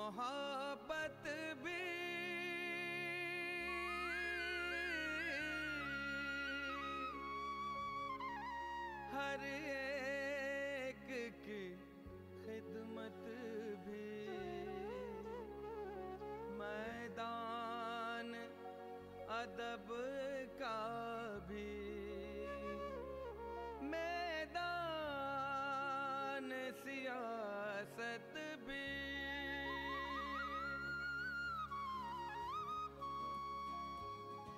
मोहब्बत भी हर एक की खिदमत भी मैदान अदब का भी मैदान सियासत भी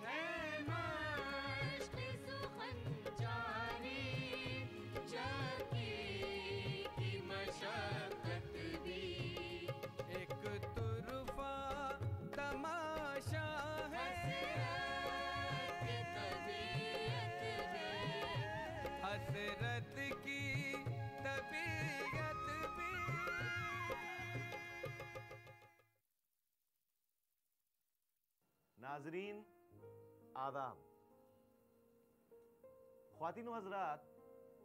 है मश्क सुखन जारी जाकी की मशक्कत भी एक तुरफा तमाशा है हसरत की तबीयत भी। नाजरीन आदाब। ख्वातीन व हज़रात,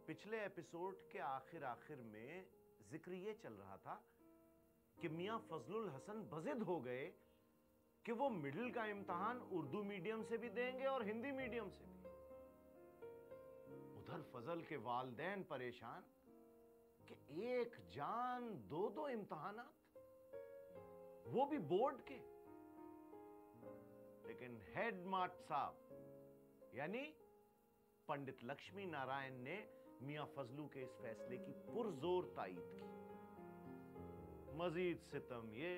पिछले एपिसोड के आखिर में जिक्र ये चल रहा था कि मियां फजलुल हसन बज़िद हो गए कि वो मिडिल का इम्तिहान उर्दू मीडियम से भी देंगे और हिंदी मीडियम से भी। उधर फजल के वालिदैन परेशान कि एक जान दो दो इम्तिहानात, वो भी बोर्ड के। लेकिन हेड मास्टर साहब यानी पंडित लक्ष्मी नारायण ने मियां फजलू के इस फैसले की पुरजोर तायीद की। मजीद सितम ये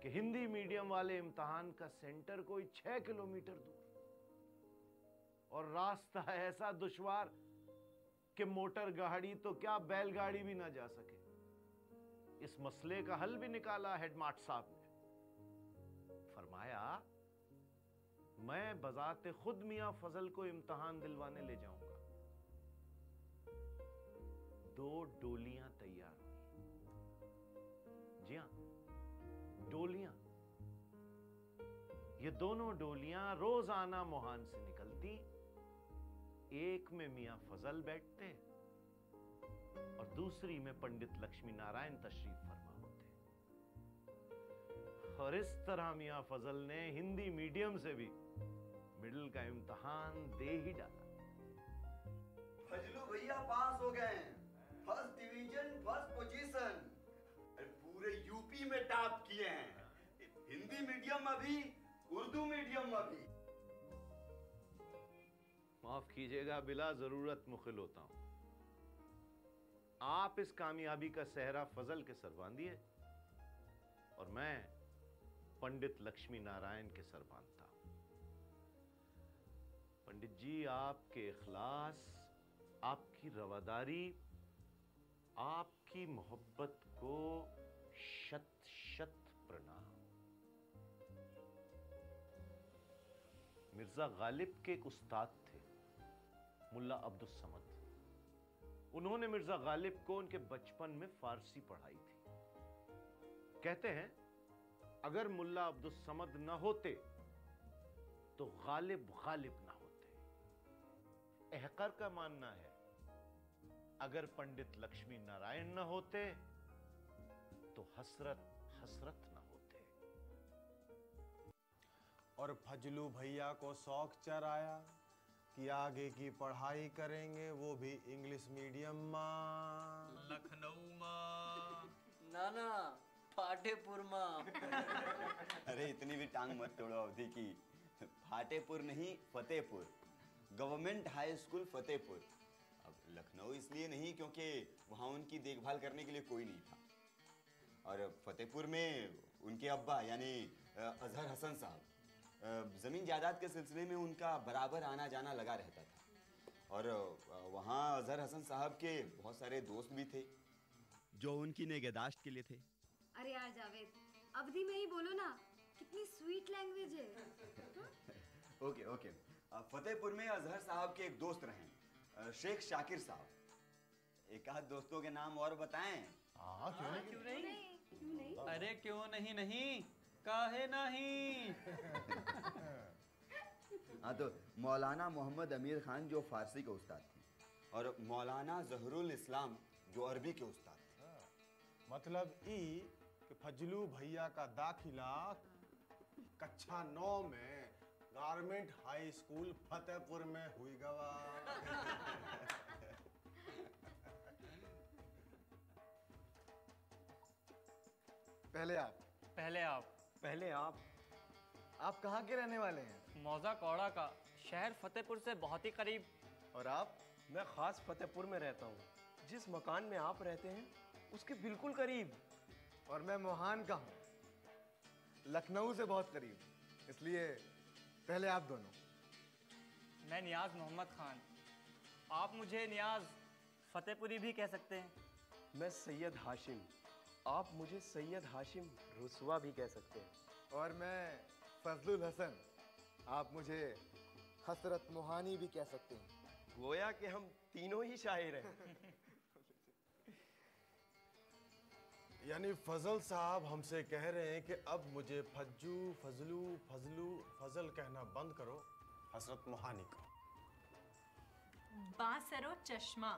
कि हिंदी मीडियम वाले इम्तिहान का सेंटर कोई 6 किलोमीटर दूर और रास्ता ऐसा दुश्वार कि मोटर गाड़ी तो क्या बैलगाड़ी भी ना जा सके। इस मसले का हल भी निकाला हेडमास्टर साहब ने। फरमाया, मैं बजाते खुद मियां फजल को इम्तिहान दिलवाने ले जाऊंगा। 2 डोलियां तैयार हुई। जी हां, डोलियां। ये दोनों डोलियां रोजाना मोहान से निकलती। एक में मियां फजल बैठते और दूसरी में पंडित लक्ष्मी नारायण तशरीफ फरमा होते। और इस तरह मियां फजल ने हिंदी मीडियम से भी मिडिल का इम्तिहान दे ही डाला। फजलू भैया पास हो गए हैं। First division, first position. पूरे यूपी में टॉप किए हैं। हिंदी मीडियम में भी, उर्दू मीडियम में भी। माफ कीजिएगा, बिला जरूरत मुखिल होता हूं। आप इस कामयाबी का सेहरा फजल के सर बांधिए और मैं पंडित लक्ष्मी नारायण के सर बांधता हूं। पंडित जी, आपके इखलास, आपकी रवादारी, आपकी मोहब्बत को शत शत प्रणाम। मिर्जा गालिब के एक उस्ताद थे, मुल्ला अब्दुल समद। उन्होंने मिर्जा गालिब को उनके बचपन में फारसी पढ़ाई थी। कहते हैं, अगर मुल्ला अब्दुल समद न होते तो गालिब गालिब न होते। अहकर का मानना है, अगर पंडित लक्ष्मी नारायण न होते तो हसरत हसरत न होते। और फजलू भैया को शौक चढ़ाया कि आगे की पढ़ाई करेंगे, वो भी इंग्लिश मीडियम में, लखनऊ में, ना फाटेपुर में। अरे इतनी भी टांग मत तोड़ो अवधि की। फाटेपुर नहीं, Fatehpur, government high school Fatehpur. अब लखनऊ इसलिए नहीं क्योंकि वहाँ उनकी देखभाल करने के लिए कोई नहीं था। और फतेहपुर में उनके अब्बा यानी अजहर हसन साहब, जमीन जायदाद के सिलसिले में उनका बराबर आना जाना लगा रहता था। और वहाँ अजहर हसन साहब के बहुत सारे दोस्त भी थे जो उनकी निगहदाश्त के लिए थे। अरे यार जावेद, अवधि में ही बोलो ना, कितनी स्वीट लैंग्वेज है। Okay okay. फतेहपुर में अजहर साहब के एक दोस्त रहे, शेख शाकिर साहब। एक आध दोस्तों के नाम और बताएं? हाँ, क्यों नहीं? अरे क्यों नहीं, काहे नहीं। हाँ, तो मौलाना मोहम्मद अमीर खान जो फारसी के उस्ताद थे, और मौलाना जहरुल इस्लाम जो अरबी के उस्ताद थे। मतलब ई कि फजलू भैया का दाखिला कक्षा 9 में गारमेंट हाई स्कूल फतेहपुर में हुई गवा। पहले आप पहले आप। पहले आप कहाँ के रहने वाले हैं? मौजा कौड़ा का, शहर फतेहपुर से बहुत ही करीब। और आप? मैं खास फतेहपुर में रहता हूँ, जिस मकान में आप रहते हैं उसके बिल्कुल करीब। और मैं मोहान का हूँ, लखनऊ से बहुत करीब। इसलिए पहले आप दोनों। मैं नियाज मोहम्मद खान, आप मुझे नियाज फतेहपुरी भी कह सकते हैं। मैं सैयद हाशिम, आप मुझे सैयद हाशिम रुसवा भी कह सकते हैं। और मैं फजलुल हसन, आप मुझे हसरत मोहानी भी कह सकते हैं। गोया कि हम तीनों ही शायर हैं। यानी फजल साहब हमसे कह रहे हैं कि अब मुझे फज्जू, फजलू, फजलू, फजल कहना बंद करो, हसरत मोहानी का। बासरो चश्मा।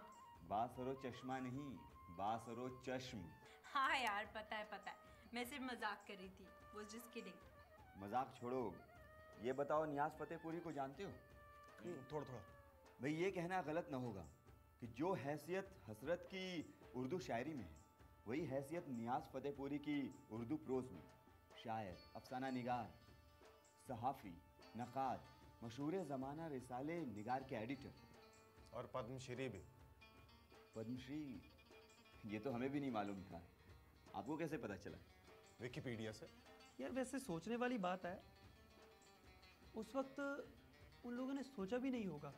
बासरो चश्मा नहीं, बासरो चश्म। हाँ यार, पता है, मैं सिर्फ मजाक कर रही थी। was just kidding। मजाक छोड़ो, ये बताओ नियाज फतेहपुरी को जानते हो? थोड़ा थोड़ा। भाई ये कहना गलत ना होगा कि जो हैसियत हसरत की उर्दू शायरी में है, वही हैसियत नियाज फतेहपुरी की उर्दू प्रोज में। शायर, अफसाना निगार, सहाफ़ी, नक़ाद, मशहूर ज़माना रिसाले निगार के एडिटर। और पद्मश्री भी। पद्मश्री? ये तो हमें भी नहीं मालूम था। आपको कैसे पता चला? विकिपीडिया से। यार वैसे सोचने वाली बात है, उस वक्त उन लोगों ने सोचा भी नहीं होगा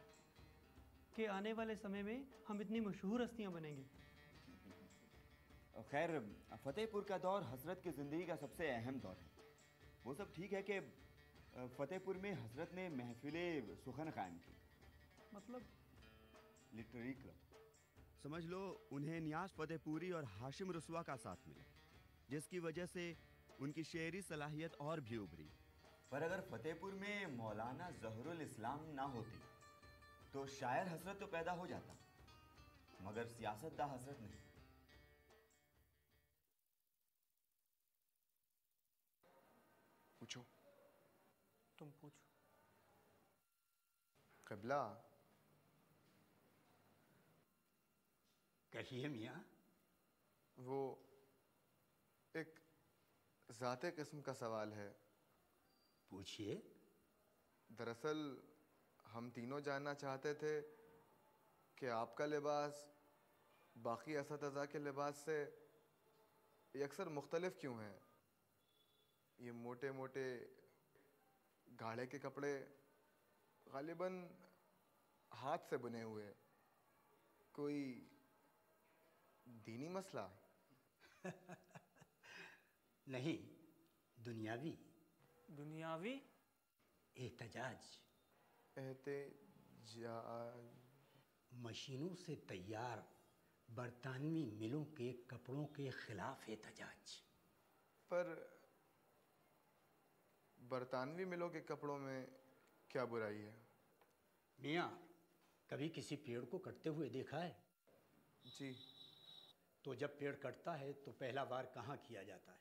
कि आने वाले समय में हम इतनी मशहूर हस्तियां बनेंगे। खैर, फतेहपुर का दौर हजरत की ज़िंदगी का सबसे अहम दौर है। वो सब ठीक है कि फतेहपुर में हजरत ने महफिल सुखन कायम की, मतलब लिटरेरी क्लब। समझ लो उन्हें नियाज फतेहपुरी और हाशिम रुसवा का साथ मिला, जिसकी वजह से उनकी शेरी सलाहियत और भी उभरी। पर अगर फतेहपुर में मौलाना ज़हरुल इस्लाम ना होती तो शायर हजरत तो पैदा हो जाता, मगर सियासतदा हजरत नहीं। पूछो। तुम पूछो। क़िबला। कहिए मियाँ। वो एक ज़ाते किस्म का सवाल है। पूछिए। दरअसल हम तीनों जानना चाहते थे कि आपका लिबास बाकी असतज़ा के लिबास से ये अक्सर मुख्तलिफ क्यों है? ये मोटे मोटे गाढ़े के कपड़े गालिबन हाथ से बुने हुए, कोई दीनी मसला? नहीं, दुनियावी। दुनियावी? एहतजाज। एहतजाज। मशीनों से तैयार बरतानवी मिलों के कपड़ों के खिलाफ एहतजाज। पर बरतानवी मिलों के कपड़ों में क्या बुराई है? मियाँ, कभी किसी पेड़ को कटते हुए देखा है? जी। तो जब पेड़ कटता है तो पहला वार कहाँ किया जाता है?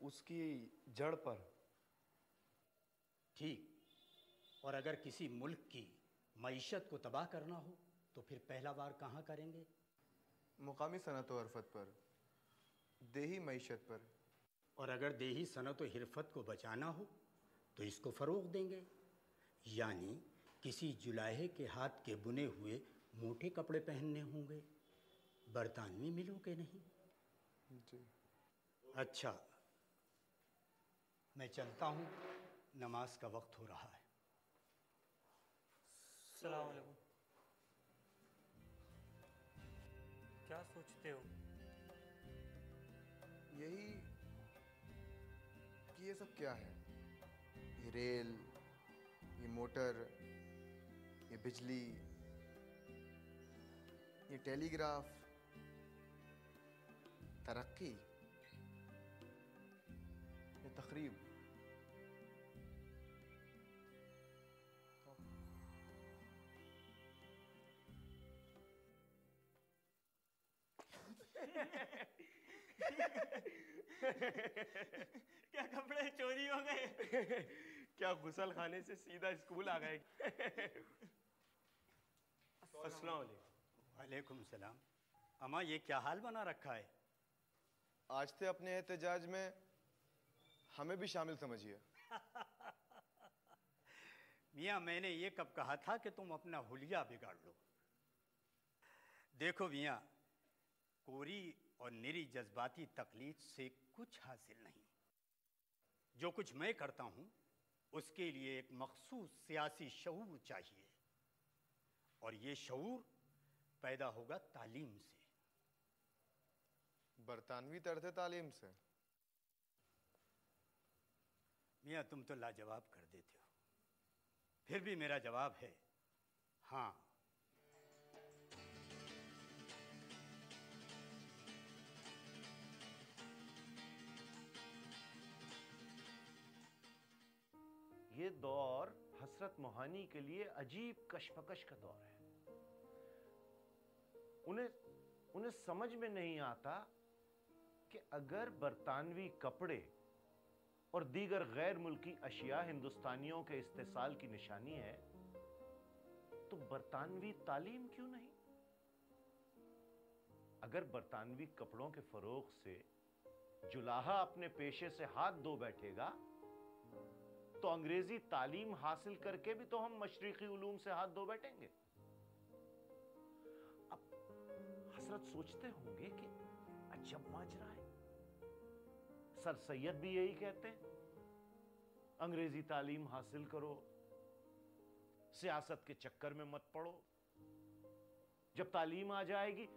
उसकी जड़ पर। ठीक। और अगर किसी मुल्क की मईशत को तबाह करना हो तो फिर पहला वार कहाँ करेंगे? मुकामी सनत व हरफत पर, देही मईशत पर। और अगर देही सनत व हिरफत को बचाना हो तो इसको फ़रोग़ देंगे, यानी किसी जुलाहे के हाथ के बुने हुए मोटे कपड़े पहनने होंगे, बरतानवी मिलों के नहीं। जी। अच्छा, मैं चलता हूँ, नमाज का वक्त हो रहा है। अस्सलाम वालेकुम। क्या सोचते हो? यही कि ये सब क्या है? ये रेल, ये मोटर, ये बिजली, ये टेलीग्राफ, तरक्की, ये तकरीब। क्या कपड़े चोरी हो गए? क्या गुसल खाने से सीधा स्कूल आ गए? अस्सलाम वालेकुम। वालेकुम सलाम। अम्मा ये क्या हाल बना रखा है? आज से अपने एहतजाज में हमें भी शामिल समझिए। मियाँ मैंने ये कब कहा था कि तुम अपना हुलिया बिगाड़ लो? देखो मियाँ, कोरी और निरी जज्बाती तकलीद से कुछ हासिल नहीं। जो कुछ मैं करता हूँ उसके लिए एक मखसूस सियासी शऊर चाहिए, और ये शऊर पैदा होगा तालीम से। बरतानवी तर्ज तालीम से? मियाँ तुम तो लाजवाब कर देते हो, फिर भी मेरा जवाब है हाँ। ये दौर हसरत मोहानी के लिए अजीब कशमकश का दौर है। उन्हें समझ में नहीं आता कि अगर बरतानवी कपड़े और दीगर गैर मुल्की अशिया हिंदुस्तानियों के इस्तेसाल की निशानी है, तो बरतानवी तालीम क्यों नहीं? अगर बरतानवी कपड़ों के फरोग से जुलाहा अपने पेशे से हाथ धो बैठेगा, तो अंग्रेजी तालीम हासिल करके भी तो हम मशरिकी उलूम से हाथ धो बैठेंगे। अब हसरत सोचते होंगे कि अजब माजरा है। सर सैयद भी यही कहते हैं, अंग्रेजी तालीम हासिल करो, सियासत के चक्कर में मत पड़ो। जब तालीम आ जाएगी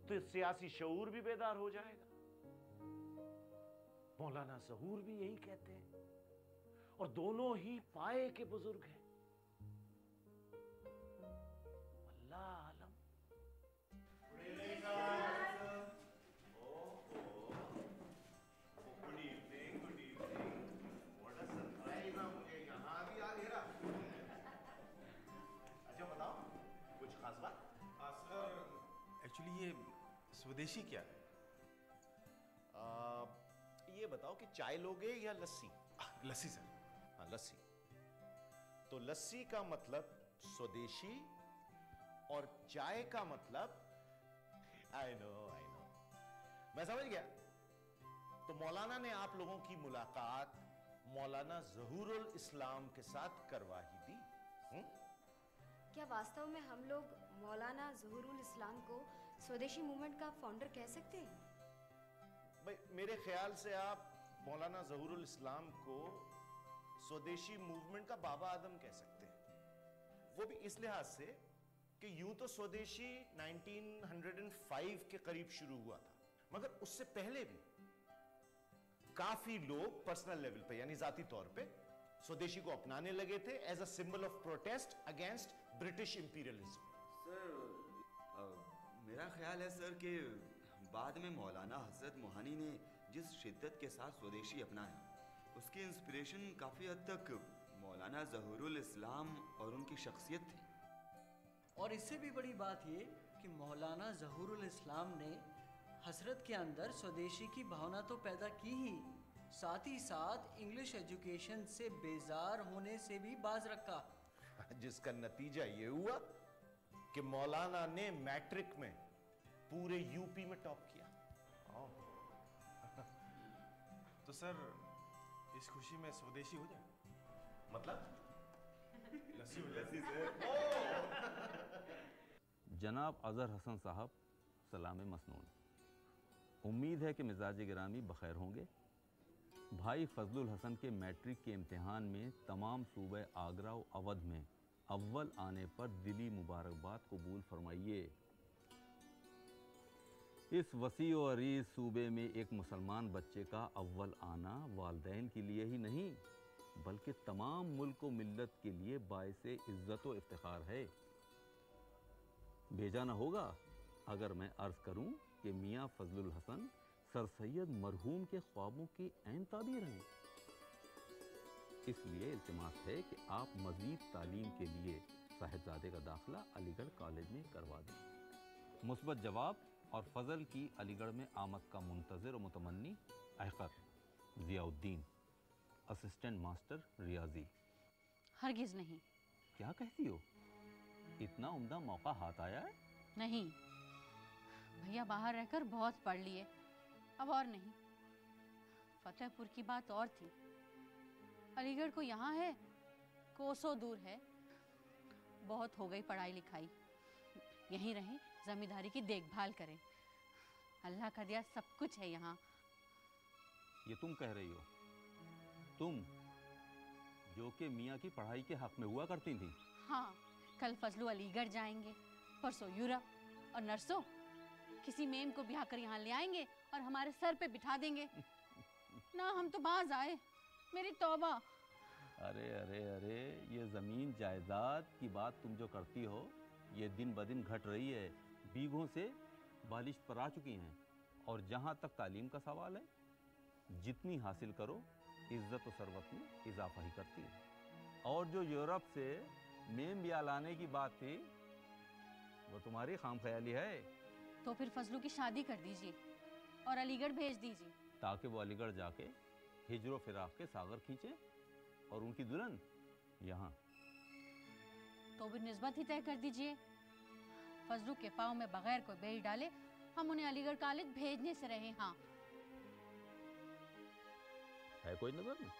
तो सियासी शऊर भी बेदार हो जाएगा। मौलाना ज़हूर भी यही कहते हैं, और दोनों ही पाए के बुजुर्ग हैं। अल्लाह आलम। Good evening, good evening. What a surprise ना, मुझे यहाँ भी आ घेरा। अच्छा बताओ, कुछ खास बात? सर एक्चुअली ये स्वदेशी क्या है? ये बताओ कि चाय लोगे या लस्सी? लस्सी सर। हाँ लस्सी। तो लस्सी का मतलब स्वदेशी और चाय का मतलब आई नो मैं समझ गया। तो मौलाना ने आप लोगों की मुलाकात मौलाना ज़हूरुल इस्लाम के साथ करवा ही दी। क्या वास्तव में हम लोग मौलाना ज़हूरुल इस्लाम को स्वदेशी मूवमेंट का फाउंडर कह सकते हैं? भाई मेरे ख्याल से आप मौलाना ज़हूरुल इस्लाम को स्वदेशी मूवमेंट का बाबा आदम कह सकते हैं। वो भी इस लिहाज से कि यूं तो स्वदेशी 1905 के करीब शुरू हुआ था, मगर उससे पहले भी काफी लोग पर्सनल लेवल पे यानी जाती तौर पे स्वदेशी को अपनाने लगे थे as a symbol of protest against British imperialism. Sir मेरा ख्याल है सर कि बाद में मौलाना हजरत मोहानी ने जिस शिद्दत के साथ स्वदेशी अपनाया, उसकी इंस्पिरेशन काफ़ी हद तक मौलाना ज़हूरुल इस्लाम और उनकी शख्सियत थी। और इससे भी बड़ी बात ये कि मौलाना ज़हूरुल इस्लाम ने हसरत के अंदर स्वदेशी की भावना तो पैदा की ही, साथ ही साथ इंग्लिश एजुकेशन से बेजार होने से भी बाज रखा, जिसका नतीजा ये हुआ कि मौलाना ने मैट्रिक में पूरे यूपी में टॉप किया। तो सर इस खुशी में स्वदेशी हो जाए? मतलब लस्सी हो जाए। जनाब अजहर हसन साहब सलाम मसनून। उम्मीद है कि मिजाज गिरामी बखैर होंगे। भाई फजलुल हसन के मैट्रिक के इम्तिहान में तमाम सूबे आगरा और अवध में अव्वल आने पर दिली मुबारकबाद कबूल फरमाइए। इस वसी और अरीज सूबे में एक मुसलमान बच्चे का अव्वल आना वालिदैन के लिए ही नहीं बल्कि तमाम मुल्क व मिल्लत के लिए बाइसे इज्जत व इफ्तिखार है। भेजा न होगा अगर मैं अर्ज़ करूं कि मियाँ फजलुल हसन सर सैयद मरहूम के ख्वाबों की ऐन ताबीर हैं। इसलिए इल्तिमास है कि आप मज़ीद तालीम के लिए साहिबजादे का दाखिला अलीगढ़ कॉलेज में करवा दें। मुस्बत जवाब और फजल की अलीगढ़ में आमद का मुंतज़िर और मुतमन्नी अहकर ज़ियाउद्दीन, असिस्टेंट मास्टर रियाजी। हरगिज़ नहीं। क्या कहती हो? इतना उम्दा मौका हाथ आया है? नहीं भैया, बाहर रहकर बहुत पढ़ लिए, अब और नहीं। फतेहपुर की बात और थी, अलीगढ़ को यहाँ है, कोसों दूर है। बहुत हो गई पढ़ाई लिखाई, यहीं रहें, जमींदारी की देखभाल करें। अल्लाह का दिया सब कुछ है यहाँ। ये तुम कह रही हो, तुम जो कि मियाँ की पढ़ाई के हक में हुआ करती थी? हाँ, कल फजलू अलीगढ़ जाएंगे, परसों यूरोप, और नरसों किसी मेम को ब्याह कर यहाँ ले आएंगे और हमारे सर पे बिठा देंगे। ना हम तो बाज आए, मेरी तौबा। अरे अरे अरे, ये ज़मीन जायदाद की बात तुम जो करती हो, ये दिन ब दिन घट रही है, बीघों से बालिश पर आ चुकी हैं। और जहाँ तक तालीम का सवाल है, जितनी हासिल करो इज़्ज़त और सरवत में इजाफा ही करती है। और जो यूरोप से मेम ब्याह लाने की बात थी, वो तुम्हारी खाम ख्याली है। तो फिर फजलू की शादी कर दीजिए और अलीगढ़ भेज दीजिए, ताकि वो अलीगढ़ जाके हिजरो फिराक के सागर खींचे और उनकी दुल्हन यहाँ। तो भी निस्बत ही तय कर दीजिए। फजलू के पाँव में बगैर कोई बेल डाले हम उन्हें अलीगढ़ कॉलेज भेजने से रहे। हाँ, है कोई नजर में?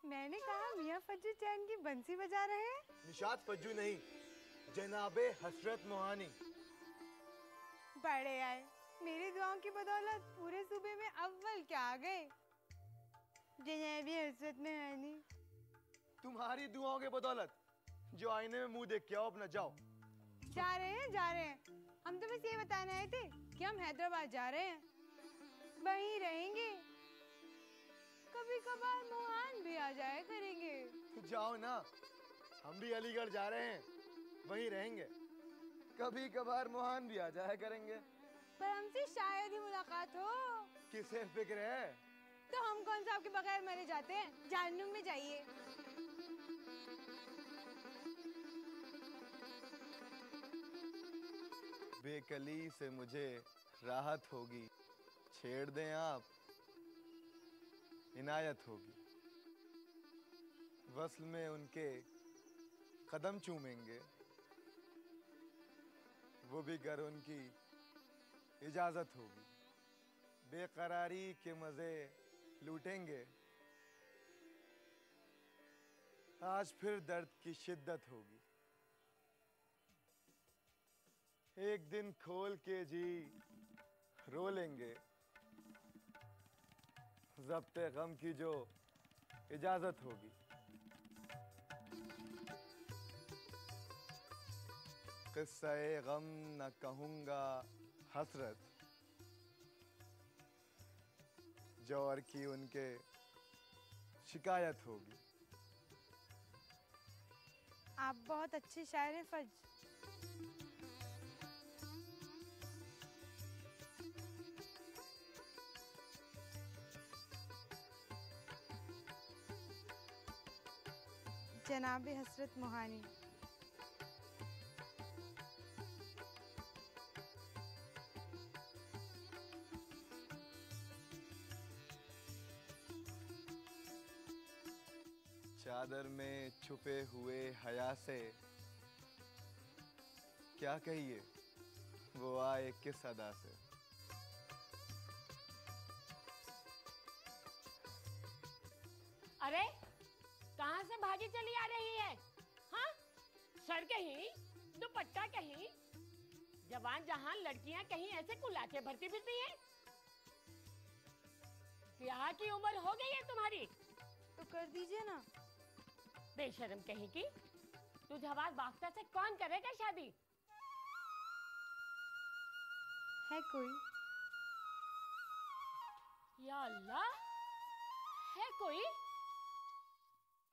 मैंने कहा मियाँ फज्जू चैन की बंसी बजा रहे हैं। निशात फज्जू नहीं, जनाबे हसरत मोहानी। बड़े आए, मेरी दुआओं की बदौलत पूरे सूबे में अव्वल क्या आ गए। जनाबे हसरत मोहानी। तुम्हारी दुआओं के बदौलत जो आईने में मुंह देख के आओ अपना, जाओ। जा रहे हैं। हम तो बस ये बताने आए थे कि हम हैदराबाद जा रहे हैं, वहीं रहेंगे। कभी कभार मोहान भी आ जाया करेंगे। जाओ ना, हम भी अलीगढ़ जा रहे हैं, वहीं रहेंगे। कभी कभार मोहान भी आ जाया करेंगे। पर हमसे शायद ही मुलाकात हो। किसे फिक्र है? तो हम कौन सा आपके बगैर मरे जाते हैं? जहन्नुम में जाइए। बेकली से मुझे राहत होगी, छेड़ दें आप, इनायत होगी। वस्ल में उनके कदम चूमेंगे, वो भी गर उनकी इजाजत होगी। बेकरारी के मजे लूटेंगे, आज फिर दर्द की शिद्दत होगी। एक दिन खोल के जी रो लेंगे, ज़ब्ते गम की जो इजाजत होगी। किस्सा-ए गम न कहूँगा हसरत, जौहर की उनके शिकायत होगी। आप बहुत अच्छे शायर हैं फज। जनाबे हसरत मोहानी। चादर में छुपे हुए हया से क्या कहिए, वो आए किस अदा से। अरे कहाँ से भागी चली आ रही है? हाँ, सर कहीं, दुपट्टा कहीं, जवान जहां लड़कियां कहीं ऐसे कुलाचे भरती फिरती हैं। क्या की उम्र हो गई है तुम्हारी? तो कर दीजिए ना। बेशर्म कहीं की, तू जवाब बाफ्ता से कौन करेगा शादी? है कोई? या अल्लाह, है कोई?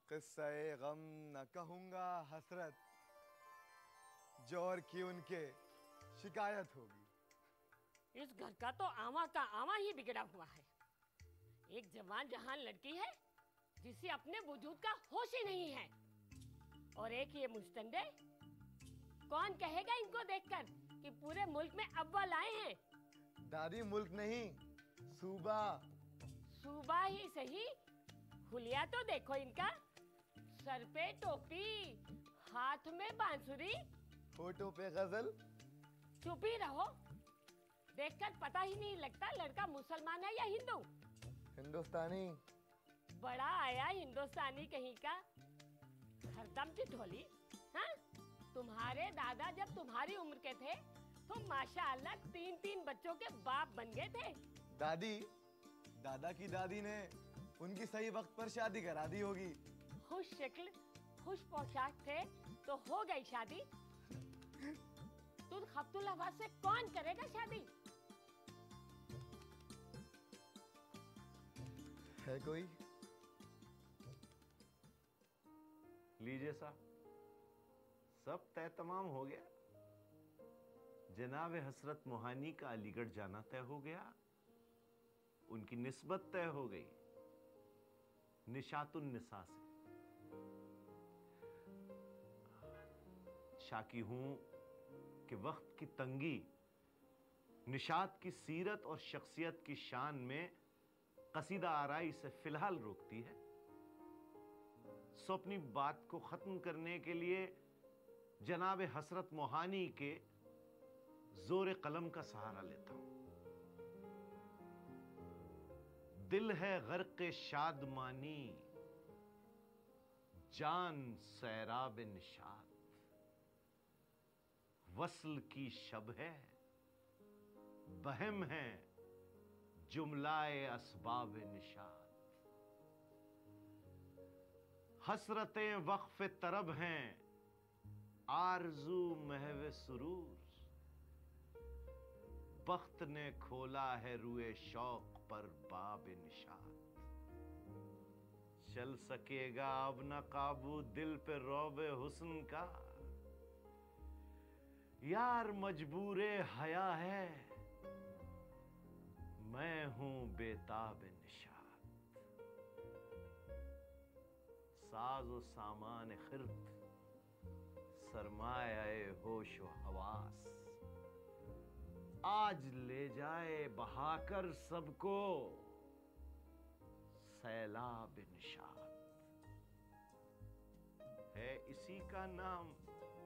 किस्सा-ए गम न कहूंगा हसरत, जोर की उनके शिकायत होगी। इस घर का तो आवा का आवा ही बिगड़ा हुआ है। एक जवान जहान लड़की है जिसे अपने वजूद का होश ही नहीं है, और एक ये मुस्तंदे। कौन कहेगा इनको देखकर कि पूरे मुल्क में अव्वल आए हैं? दादी मुल्क नहीं, सूबा। सूबा ही सही, हुलिया तो देखो इनका। सर पे टोपी, हाथ में बांसुरी, होठों पे गजल। चुप ही रहो, देखकर पता ही नहीं लगता लड़का मुसलमान है या हिंदू। हिंदुस्तानी। बड़ा आया हिंदुस्तानी कहीं का, हरदम ढोली। हाँ, तुम्हारे दादा जब तुम्हारी उम्र के थे तो माशाअल्लाह 3-3 बच्चों के बाप बन गए थे। दादी, दादा की दादी ने उनकी सही वक्त पर शादी करा दी होगी। खुश शक्ल, खुश पोशाक थे तो हो गई शादी। तुम खब्तुल हवास से कौन करेगा शादी? है कोई? लीजिए साहब, सब तय तमाम हो गया। जनाब हसरत मोहानी का अलीगढ़ जाना तय हो गया, उनकी निस्बत तय हो गई निशातुन निसा से। शाकी हूं कि वक्त की तंगी निशात की सीरत और शख्सियत की शान में कसीदा आराई से फिलहाल रोकती है। सो अपनी बात को खत्म करने के लिए जनाब हसरत मोहानी के जोर कलम का सहारा लेता हूं। दिल है गर्क शादमानी, जान सैराब निशात, वस्ल की शब है, बहम है जुमलाए असबाब निशात। हसरतें वक्फ तरब हैं, आरजू महव सुरूर, बख्त ने खोला है रुए शौक पर बाब निशात। चल सकेगा अब न काबू दिल पे रौबे हुस्न का, यार मजबूरे हया है, मैं हूं बेताब निशात। साज व सामान खिर्द, सरमाए होश व हवास, आज ले जाए बहाकर सबको सैलाब निशात। है इसी का नाम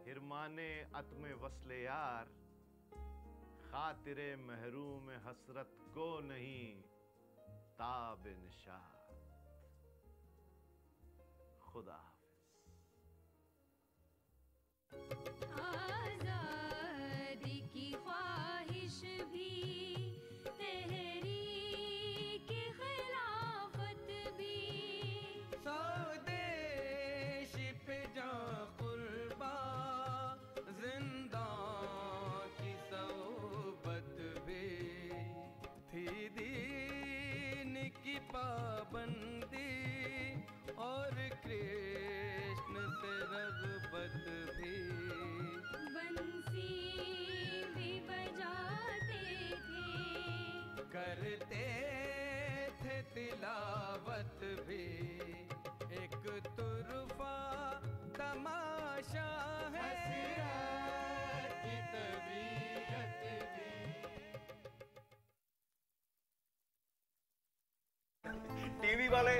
हिरमाने अत्मे वस्ले यार, खातिरे महरूम हसरत को नहीं ताब निशात। खुदा आज़ादी की ख्वाहिश भी, तहरीक खिलाफत भी, स्वदेश पे जां कुर्बा, जिंदा की सोबत भी थी। दीन की पाबंदी और कृष्ण से रग़बत भी। बंसी भी बजाते थे, करते थे तिलावत भी। एक तुरफा तमाशा है की तबीयत भी। टीवी वाले